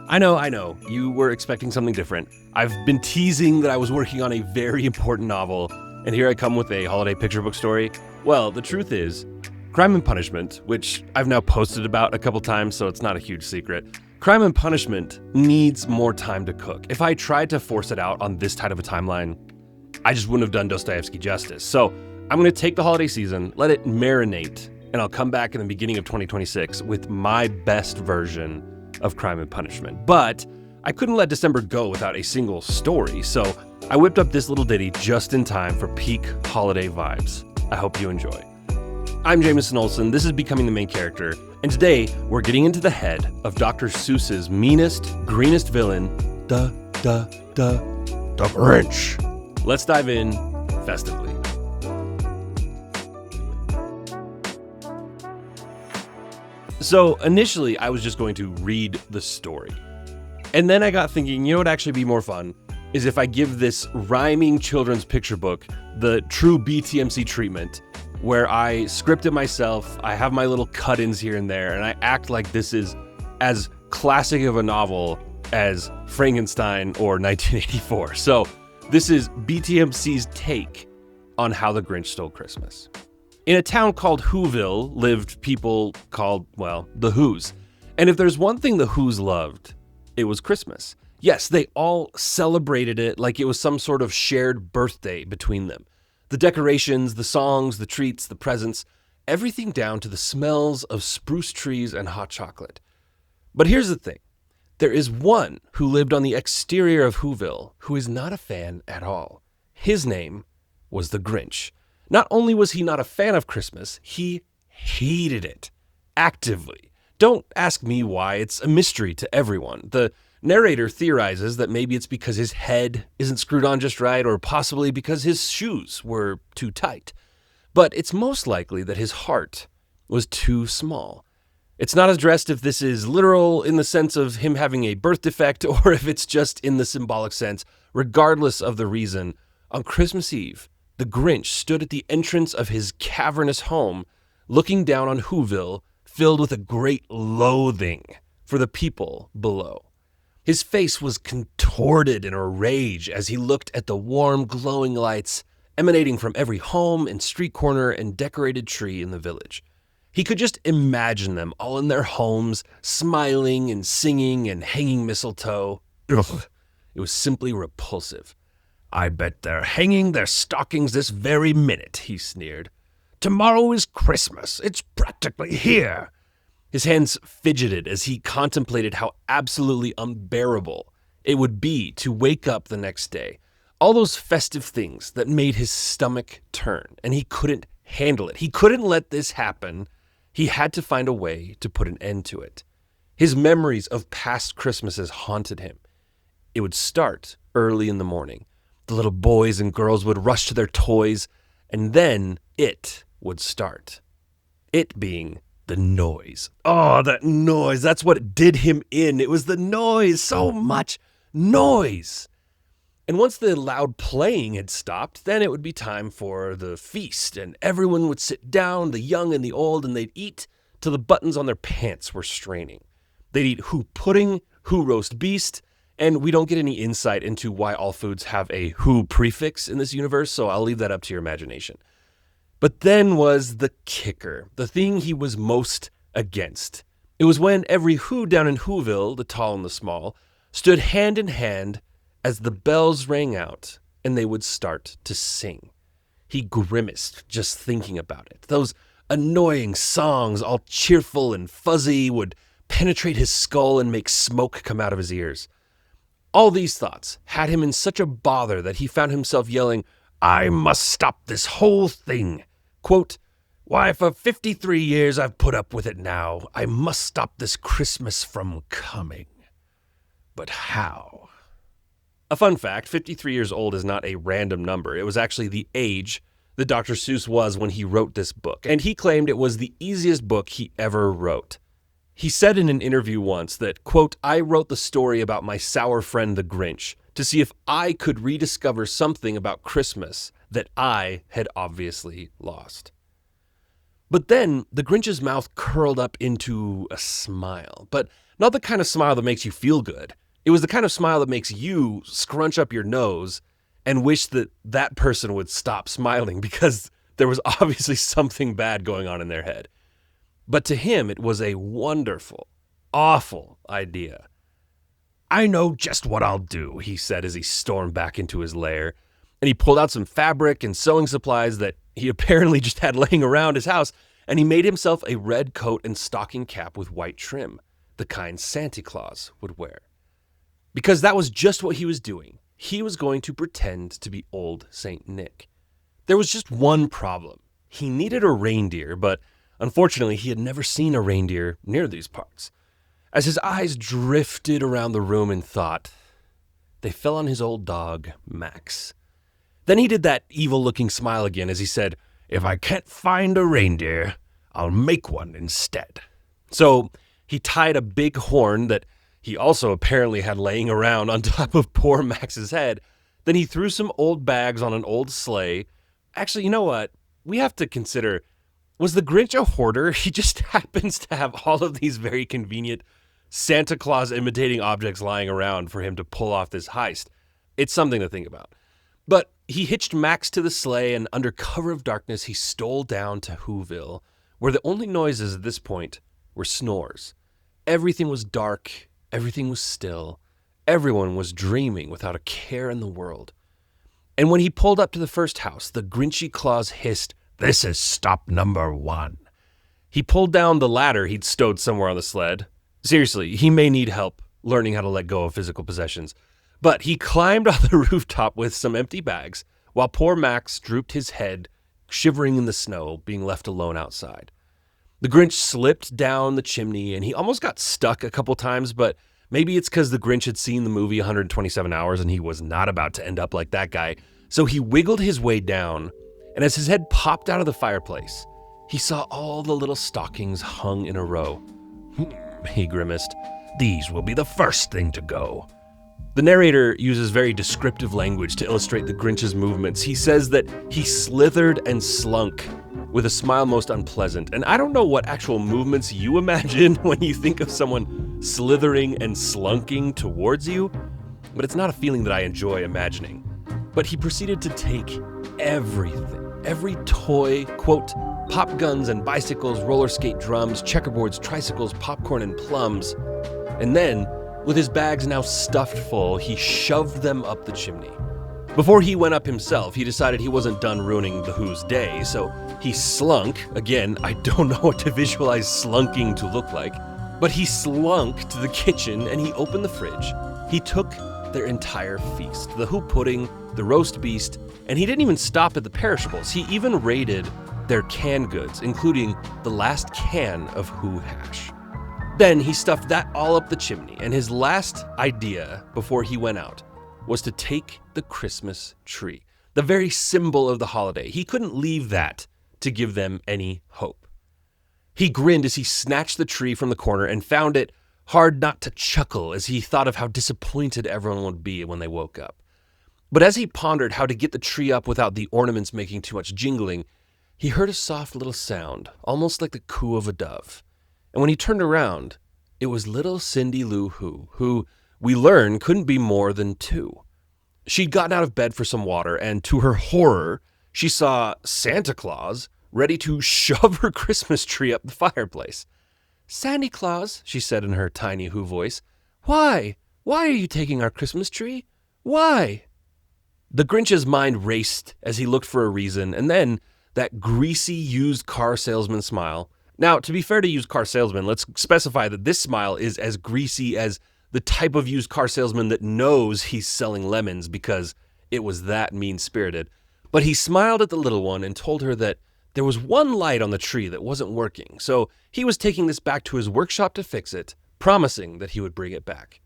I know, you were expecting something different. I've been teasing that I was working on a very important novel, and here I come with a holiday picture book story. Well, the truth is, Crime and Punishment, which I've now posted about a couple times, so it's not a huge secret, Crime and Punishment needs more time to cook. If I tried to force it out on this tight of a timeline, I just wouldn't have done Dostoevsky justice. So I'm going to take the holiday season, let it marinate, and I'll come back in the beginning of 2026 with my best version of Crime and Punishment. But I couldn't let December go without a single story, so I whipped up this little ditty just in time for peak holiday vibes. I hope you enjoy. I'm Jameson Olson, this is Becoming the Main Character, and today we're getting into the head of Dr. Seuss's meanest, greenest villain, the Grinch. Let's dive in festively. So initially, I was just going to read the story. And then I got thinking, you know what would actually be more fun is if I give this rhyming children's picture book the true BTMC treatment, where I script it myself, I have my little cut-ins here and there, and I act like this is as classic of a novel as Frankenstein or 1984. So this is BTMC's take on how the Grinch stole Christmas. In a town called Whoville lived people called, well, the Whos. And if there's one thing the Whos loved, it was Christmas. Yes, they all celebrated it like it was some sort of shared birthday between them. The decorations, the songs, the treats, the presents, everything down to the smells of spruce trees and hot chocolate. But here's the thing. There is one who lived on the exterior of Whoville who is not a fan at all. His name was the Grinch. Not only was he not a fan of Christmas, he hated it. Actively. Don't ask me why, it's a mystery to everyone. The narrator theorizes that maybe it's because his head isn't screwed on just right, or possibly because his shoes were too tight. But it's most likely that his heart was too small. It's not addressed if this is literal in the sense of him having a birth defect, or if it's just in the symbolic sense. Regardless of the reason, on Christmas Eve, the Grinch stood at the entrance of his cavernous home, looking down on Whoville, filled with a great loathing for the people below. His face was contorted in a rage as he looked at the warm, glowing lights emanating from every home and street corner and decorated tree in the village. He could just imagine them all in their homes, smiling and singing and hanging mistletoe. Ugh, it was simply repulsive. "I bet they're hanging their stockings this very minute," he sneered. "Tomorrow is Christmas. It's practically here." His hands fidgeted as he contemplated how absolutely unbearable it would be to wake up the next day. All those festive things that made his stomach turn, and he couldn't handle it. He couldn't let this happen. He had to find a way to put an end to it. His memories of past Christmases haunted him. It would start early in the morning. The little boys and girls would rush to their toys, and then it would start. It being the noise. Oh, that noise. That's what did him in. It was the noise. So much noise. And once the loud playing had stopped, then it would be time for the feast, and everyone would sit down, the young and the old, and they'd eat till the buttons on their pants were straining. They'd eat who pudding, who roast beast, and we don't get any insight into why all foods have a who prefix in this universe, so I'll leave that up to your imagination. But then was the kicker, the thing he was most against. It was when every who down in Whoville, the tall and the small, stood hand in hand as the bells rang out and they would start to sing. He grimaced just thinking about it. Those annoying songs, all cheerful and fuzzy, would penetrate his skull and make smoke come out of his ears. All these thoughts had him in such a bother that he found himself yelling, "I must stop this whole thing." Quote, "Why, for 53 years I've put up with it now. I must stop this Christmas from coming. But how?" A fun fact, 53 years old is not a random number. It was actually the age that Dr. Seuss was when he wrote this book. And he claimed it was the easiest book he ever wrote. He said in an interview once that, quote, "I wrote the story about my sour friend the Grinch to see if I could rediscover something about Christmas that I had obviously lost." But then the Grinch's mouth curled up into a smile. But Not the kind of smile that makes you feel good. It was the kind of smile that makes you scrunch up your nose and wish that that person would stop smiling because there was obviously something bad going on in their head. But to him, it was a wonderful, awful idea. "I know just what I'll do," he said as he stormed back into his lair. And he pulled out some fabric and sewing supplies that he apparently just had laying around his house, and he made himself a red coat and stocking cap with white trim, the kind Santa Claus would wear. Because that was just what he was doing. He was going to pretend to be old Saint Nick. There was just one problem. He needed a reindeer, but unfortunately he had never seen a reindeer near these parts. As his eyes drifted around the room in thought, they fell on his old dog, Max. Then he did that evil-looking smile again as he said, "If I can't find a reindeer, I'll make one instead." So he tied a big horn that he also apparently had laying around on top of poor Max's head. Then he threw some old bags on an old sleigh. Actually, you know what? We have to consider, was the Grinch a hoarder? He just happens to have all of these very convenient Santa Claus imitating objects lying around for him to pull off this heist. It's something to think about. But he hitched Max to the sleigh, and under cover of darkness, he stole down to Whoville, where the only noises at this point were snores. Everything was dark, everything was still, everyone was dreaming without a care in the world. And when he pulled up to the first house, the Grinchy Claus hissed, "This is stop number 1. He pulled down the ladder he'd stowed somewhere on the sled. Seriously, he may need help learning how to let go of physical possessions. But he climbed on the rooftop with some empty bags, while poor Max drooped his head, shivering in the snow, being left alone outside. The Grinch slipped down the chimney, and he almost got stuck a couple times, but maybe it's because the Grinch had seen the movie 127 Hours, and he was not about to end up like that guy. So he wiggled his way down, and as his head popped out of the fireplace, he saw all the little stockings hung in a row. He grimaced. "These will be the first thing to go." The narrator uses very descriptive language to illustrate the Grinch's movements. He says that he slithered and slunk with a smile most unpleasant. And I don't know what actual movements you imagine when you think of someone slithering and slunking towards you, but it's not a feeling that I enjoy imagining. But he proceeded to take everything, every toy, quote, pop guns and bicycles, roller skate drums, checkerboards, tricycles, popcorn, and plums. And then, with his bags now stuffed full, he shoved them up the chimney. Before he went up himself, he decided he wasn't done ruining the Who's day, so he slunk. Again, I don't know what to visualize slunking to look like, but he slunk to the kitchen and he opened the fridge. He took their entire feast, the Who pudding, the roast beast, and he didn't even stop at the perishables. He even raided their canned goods, including the last can of Who hash. Then he stuffed that all up the chimney, and his last idea before he went out was to take the Christmas tree, the very symbol of the holiday. He couldn't leave that to give them any hope. He grinned as he snatched the tree from the corner and found it hard not to chuckle as he thought of how disappointed everyone would be when they woke up. But as he pondered how to get the tree up without the ornaments making too much jingling, he heard a soft little sound, almost like the coo of a dove. And when he turned around, it was little Cindy Lou who we learn couldn't be more than 2. She'd gotten out of bed for some water, and to her horror, she saw Santa Claus ready to shove her Christmas tree up the fireplace. "Sandy Claus," she said in her tiny Who voice, "Why? Why are you taking our Christmas tree? Why?" The Grinch's mind raced as he looked for a reason, and then that greasy used car salesman smile. Now, to be fair to used car salesman, let's specify that this smile is as greasy as the type of used car salesman that knows he's selling lemons because it was that mean-spirited. But he smiled at the little one and told her that there was one light on the tree that wasn't working, so he was taking this back to his workshop to fix it, promising that he would bring it back.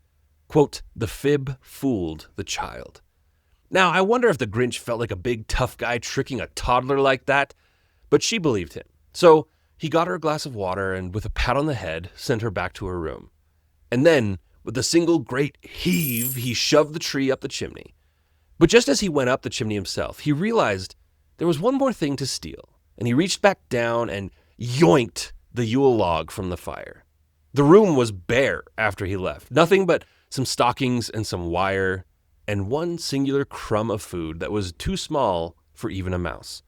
Quote, "The fib fooled the child." Now, I wonder if the Grinch felt like a big tough guy tricking a toddler like that, but she believed him. So he got her a glass of water and with a pat on the head, sent her back to her room. And then, with a single great heave, he shoved the tree up the chimney. But just as he went up the chimney himself, he realized there was one more thing to steal, and he reached back down and yoinked the Yule log from the fire. The room was bare after he left. Nothing but some stockings and some wire and one singular crumb of food that was too small for even a mouse.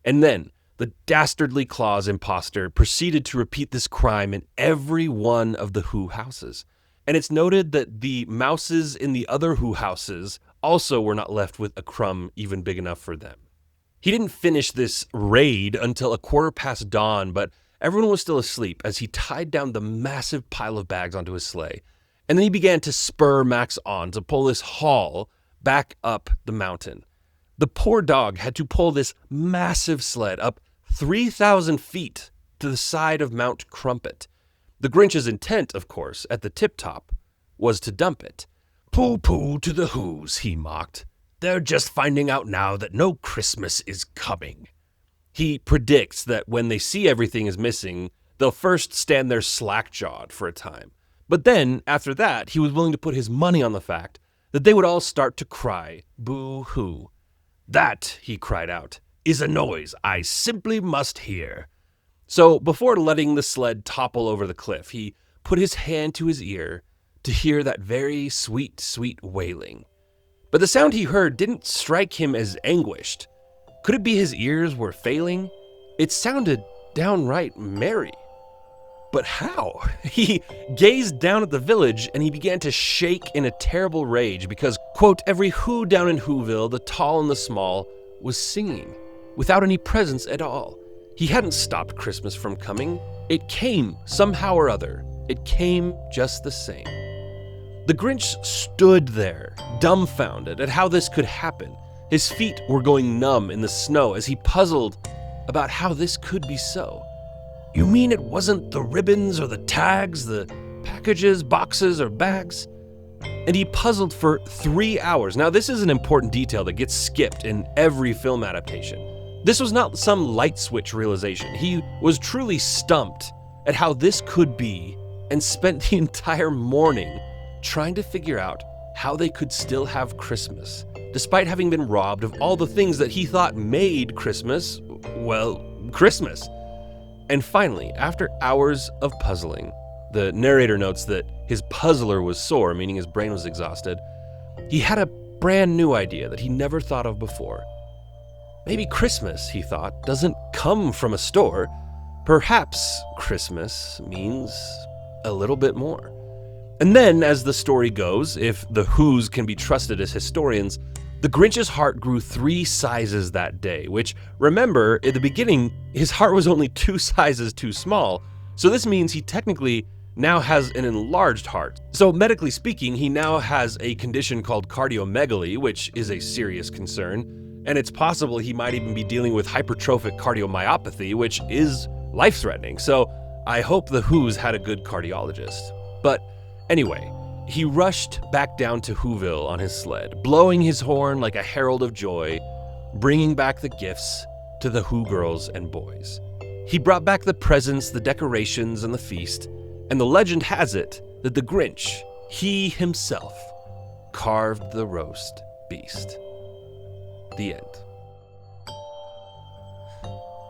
And then the dastardly Claus imposter proceeded to repeat this crime in every one of the Who houses. And it's noted that the mouses in the other Who houses also were not left with a crumb even big enough for them. He didn't finish this raid until 1:15 dawn, but everyone was still asleep as he tied down the massive pile of bags onto his sleigh. And then he began to spur Max on to pull this haul back up the mountain. The poor dog had to pull this massive sled up 3,000 feet to the side of Mount Crumpet. The Grinch's intent, of course, at the tip top, was to dump it. "Pooh-pooh to the Who's," he mocked. "They're just finding out now that no Christmas is coming." He predicts that when they see everything is missing, they'll first stand there slack-jawed for a time. But then, after that, he was willing to put his money on the fact that they would all start to cry, "Boo-hoo." "That," he cried out, "is a noise I simply must hear." So before letting the sled topple over the cliff, he put his hand to his ear to hear that very sweet, sweet wailing. But the sound he heard didn't strike him as anguished. Could it be his ears were failing? It sounded downright merry. But how? He gazed down at the village and he began to shake in a terrible rage because, quote, every Who down in Whoville, the tall and the small, was singing without any presents at all. He hadn't stopped Christmas from coming. It came somehow or other. It came just the same. The Grinch stood there, dumbfounded at how this could happen. His feet were going numb in the snow as he puzzled about how this could be so. "You mean it wasn't the ribbons or the tags, the packages, boxes, or bags?" And he puzzled for 3 hours. Now, this is an important detail that gets skipped in every film adaptation. This was not some light switch realization. He was truly stumped at how this could be and spent the entire morning trying to figure out how they could still have Christmas, despite having been robbed of all the things that he thought made Christmas, well, Christmas. And finally, after hours of puzzling, the narrator notes that his puzzler was sore, meaning his brain was exhausted, he had a brand new idea that he never thought of before. Maybe Christmas, he thought, doesn't come from a store. Perhaps Christmas means a little bit more. And then, as the story goes, if the Who's can be trusted as historians, the Grinch's heart grew 3 sizes that day, which, remember, at the beginning, his heart was only 2 sizes too small, so this means he technically now has an enlarged heart. So medically speaking, he now has a condition called cardiomegaly, which is a serious concern, and it's possible he might even be dealing with hypertrophic cardiomyopathy, which is life-threatening. So I hope the Who's had a good cardiologist. But anyway, he rushed back down to Whoville on his sled, blowing his horn like a herald of joy, bringing back the gifts to the Who girls and boys. He brought back the presents, the decorations, and the feast, and the legend has it that the Grinch, he himself, carved the roast beast. The end.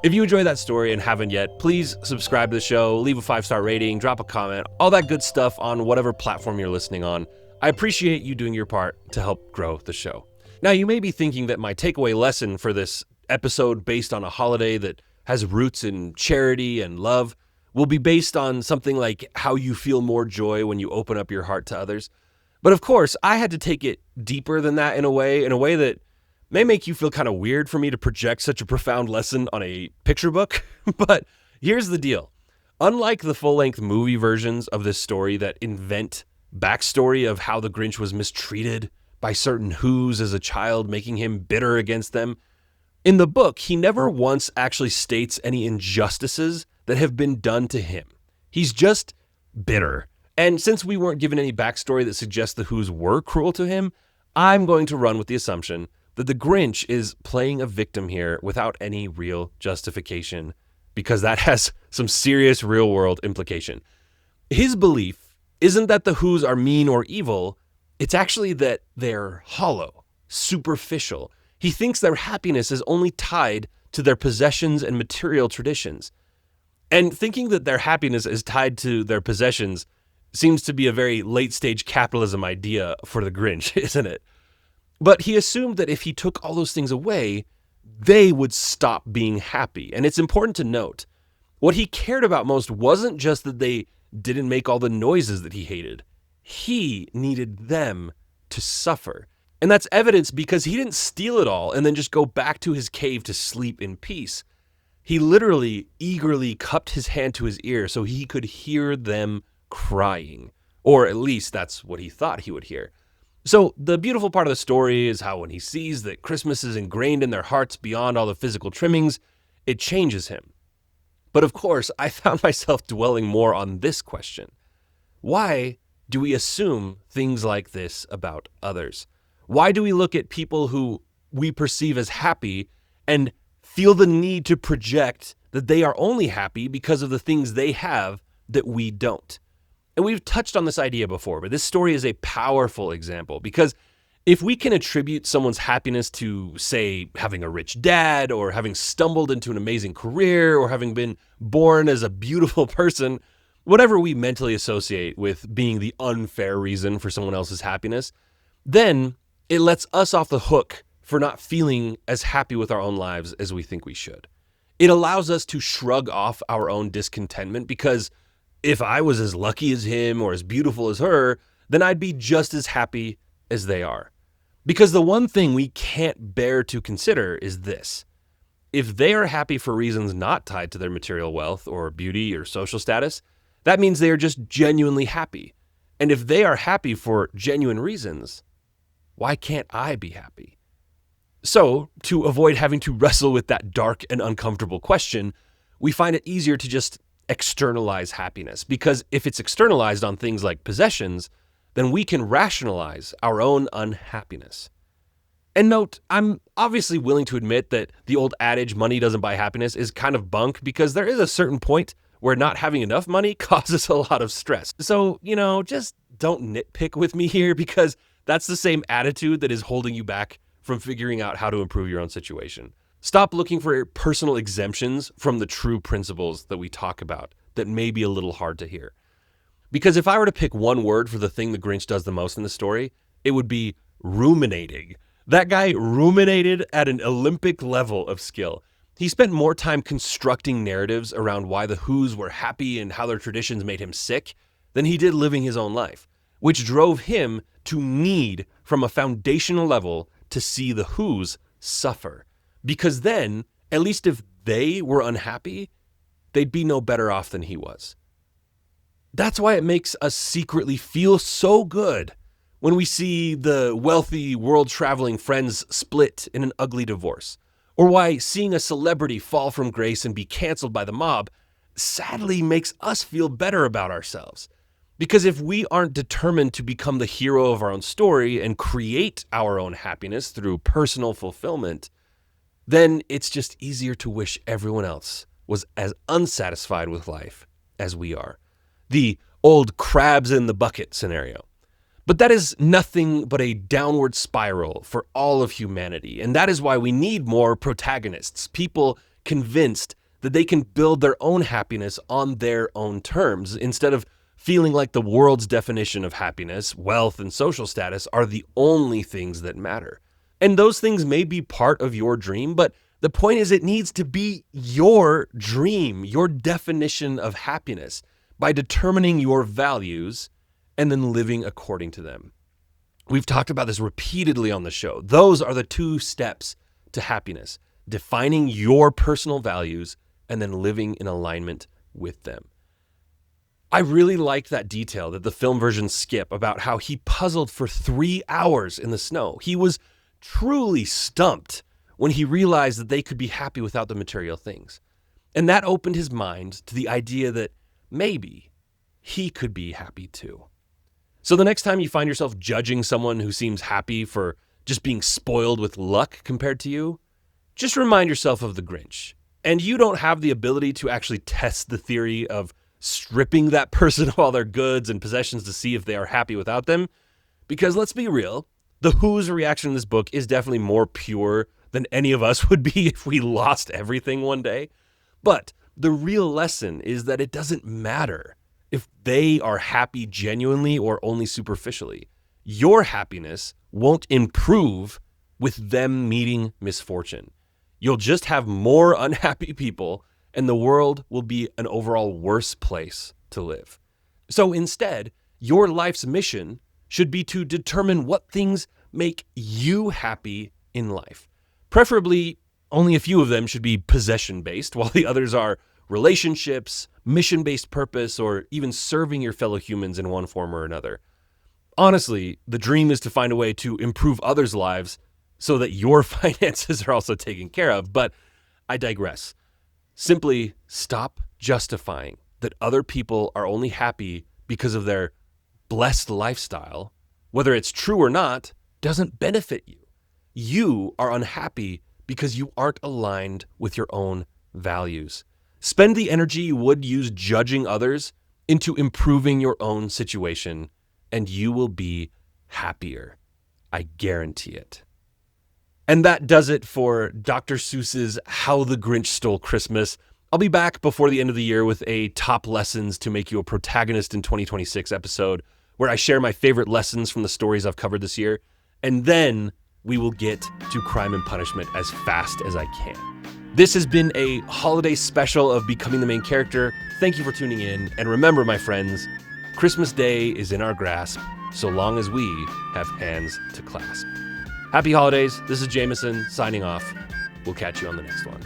If you enjoyed that story and haven't yet, please subscribe to the show, leave a 5-star rating, drop a comment, all that good stuff on whatever platform you're listening on. I appreciate you doing your part to help grow the show. Now, you may be thinking that my takeaway lesson for this episode based on a holiday that has roots in charity and love will be based on something like how you feel more joy when you open up your heart to others. But of course, I had to take it deeper than that in a way that may make you feel kind of weird for me to project such a profound lesson on a picture book. But here's the deal. Unlike the full-length movie versions of this story that invent backstory of how the Grinch was mistreated by certain Who's as a child, making him bitter against them, in the book, he never once actually states any injustices that have been done to him. He's just bitter. And since we weren't given any backstory that suggests the Who's were cruel to him, I'm going to run with the assumption that the Grinch is playing a victim here without any real justification, because that has some serious real-world implication. His belief isn't that the Who's are mean or evil, it's actually that they're hollow, superficial. He thinks their happiness is only tied to their possessions and material traditions. And thinking that their happiness is tied to their possessions seems to be a very late-stage capitalism idea for the Grinch, isn't it? But he assumed that if he took all those things away, they would stop being happy. And it's important to note, what he cared about most wasn't just that they didn't make all the noises that he hated. He needed them to suffer. And that's evidence because he didn't steal it all and then just go back to his cave to sleep in peace. He literally eagerly cupped his hand to his ear so he could hear them crying. Or at least that's what he thought he would hear. So the beautiful part of the story is how when he sees that Christmas is ingrained in their hearts beyond all the physical trimmings, it changes him. But of course, I found myself dwelling more on this question. Why do we assume things like this about others? Why do we look at people who we perceive as happy and feel the need to project that they are only happy because of the things they have that we don't? And we've touched on this idea before, but this story is a powerful example because if we can attribute someone's happiness to, say, having a rich dad or having stumbled into an amazing career or having been born as a beautiful person, whatever we mentally associate with being the unfair reason for someone else's happiness, then it lets us off the hook for not feeling as happy with our own lives as we think we should. It allows us to shrug off our own discontentment because if I was as lucky as him or as beautiful as her, then I'd be just as happy as they are. Because the one thing we can't bear to consider is this. If they are happy for reasons not tied to their material wealth or beauty or social status, that means they are just genuinely happy. And if they are happy for genuine reasons, why can't I be happy? So, to avoid having to wrestle with that dark and uncomfortable question, we find it easier to just externalize happiness. Because if it's externalized on things like possessions, then we can rationalize our own unhappiness. And note, I'm obviously willing to admit that the old adage, money doesn't buy happiness, is kind of bunk because there is a certain point where not having enough money causes a lot of stress. So, just don't nitpick with me here because that's the same attitude that is holding you back from figuring out how to improve your own situation. Stop looking for personal exemptions from the true principles that we talk about that may be a little hard to hear. Because if I were to pick one word for the thing the Grinch does the most in the story, it would be ruminating. That guy ruminated at an Olympic level of skill. He spent more time constructing narratives around why the Who's were happy and how their traditions made him sick than he did living his own life, which drove him to need, from a foundational level, to see the Who's suffer. Because then, at least if they were unhappy, they'd be no better off than he was. That's why it makes us secretly feel so good when we see the wealthy, world-traveling friends split in an ugly divorce, or why seeing a celebrity fall from grace and be canceled by the mob sadly makes us feel better about ourselves. Because if we aren't determined to become the hero of our own story and create our own happiness through personal fulfillment, then it's just easier to wish everyone else was as unsatisfied with life as we are. The old crabs in the bucket scenario. But that is nothing but a downward spiral for all of humanity. And that is why we need more protagonists, people convinced that they can build their own happiness on their own terms instead of feeling like the world's definition of happiness, wealth, and social status are the only things that matter. And those things may be part of your dream, but the point is it needs to be your dream, your definition of happiness, by determining your values and then living according to them. We've talked about this repeatedly on the show. Those are the 2 steps to happiness: defining your personal values and then living in alignment with them. I really liked that detail that the film versions skip about how he puzzled for 3 hours in the snow. He was truly stumped when he realized that they could be happy without the material things. And that opened his mind to the idea that maybe he could be happy too. So the next time you find yourself judging someone who seems happy for just being spoiled with luck compared to you, just remind yourself of the Grinch. And you don't have the ability to actually test the theory of stripping that person of all their goods and possessions to see if they are happy without them. Because let's be real, the Who's reaction in this book is definitely more pure than any of us would be if we lost everything one day. But The real lesson is that it doesn't matter if they are happy genuinely or only superficially. Your happiness won't improve with them meeting misfortune. You'll just have more unhappy people, and the world will be an overall worse place to live. So instead, your life's mission should be to determine what things make you happy in life. Preferably, only a few of them should be possession-based, while the others are relationships, mission-based purpose, or even serving your fellow humans in one form or another. Honestly, the dream is to find a way to improve others' lives so that your finances are also taken care of, but I digress. Simply stop justifying that other people are only happy because of their blessed lifestyle. Whether it's true or not, doesn't benefit you. You are unhappy because you aren't aligned with your own values. Spend the energy you would use judging others into improving your own situation, and you will be happier. I guarantee it. And that does it for Dr. Seuss's How the Grinch Stole Christmas. I'll be back before the end of the year with a top lessons to make you a protagonist in 2026 episode where I share my favorite lessons from the stories I've covered this year. And then we will get to crime and punishment as fast as I can. This has been a holiday special of Becoming the Main Character. Thank you for tuning in. And remember, my friends, Christmas Day is in our grasp so long as we have hands to clasp. Happy holidays. This is Jameson signing off. We'll catch you on the next one.